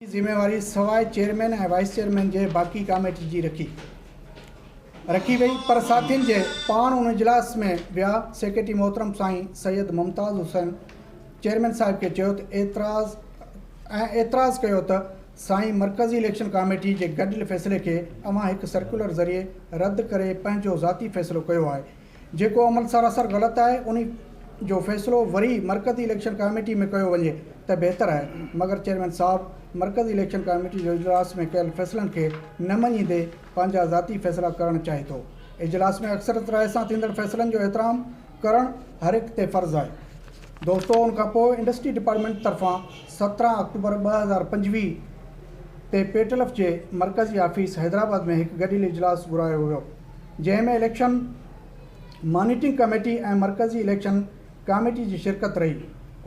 जिम्मेवारी सवाइ चेयरमैन ऐं वाइस चेयरमैन जे बाक़ी कमेटी जी रखी वई पर साथियुनि जे पाण उन इजलास में विया। सेक्रेटरी मोहतरम साईं सैयद मुमताज़ हुसैन चेयरमैन साहिब खे चयो त एतिराज़ कयो त साईं मरकज़ी इलेक्शन कमेटी जे गॾियल फ़ैसिले खे अवां हिकु सर्कुलर ज़रिए रद्द करे पंहिंजो ज़ाती फ़ैसिलो कयो आहे, जेको अमल सरासर ग़लति आहे। उन जो फ़ैसिलो वरी मरकज़ी इलेक्शन कमेटी में कयो वञे त बहितर आहे, मगर चेयरमैन साहब मरकज़ी इलेक्शन कमेटी जो इजलास में कयल फ़ैसिलनि खे न मञींदे पंहिंजा ज़ाती फ़ैसिला करणु चाहे थो। इजलास में अक्सरत राय सां थींदड़ फ़ैसिलनि जो एहतराम करणु हर हिक ते फ़र्ज़ु आहे। दोस्तो, उन खां पोइ इंडस्ट्री डिपार्टमेंट तरफ़ां 17 अक्टूबर 2025 ते पेटलफ जे मरकज़ी ऑफिस हैदराबाद में हिकु गॾियल इजलास घुरायो वियो, जंहिंमें इलेक्शन मॉनिटरिंग कमेटी ऐं मरकज़ी इलेक्शन कमेटी जी शिरकत रही।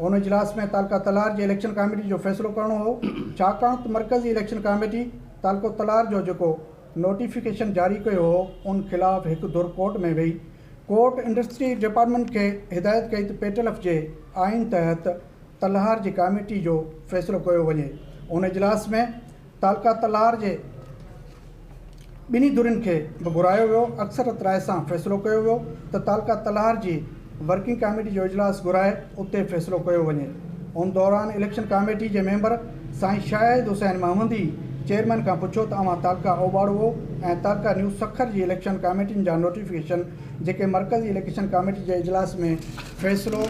उन इजलास में तालका तलार जे इलेक्शन कमेटी जो फ़ैसिलो करणो हो, छाकाणि त मरकज़ी इलेक्शन कमेटी तालको तलार जो जेको नोटिफिकेशन जारी कयो हो उन ख़िलाफ़ हिकु धुर कोर्ट में वेही। कोर्ट इंडस्ट्री डिपार्टमेंट खे हिदायत कई त पेटलफ जे आइन तहत तलहार जी कमेटी जो फ़ैसिलो कयो वञे। उन इजलास में तालका तलार जे ॿिन्ही धुरियुनि खे बि घुरायो वियो। अक्सरत राय सां फ़ैसिलो कयो वियो त तालका तलार जी वर्किंग कमेटी जो इजलास घुराए उते फ़ैसिलो कयो वञे। उन दौरान इलेक्शन कमेटी जे मेंबर साईं शाहिद हुसैन महमूदी चेयरमैन खां पुछो त अवां तालका ओबाड़ो ऐं तालका न्यूज़ सखर जी इलेक्शन कमेटियुनि जा नोटिफिकेशन जेके मरकज़ी इलेक्शन कमेटी जे इजलास में फ़ैसिलो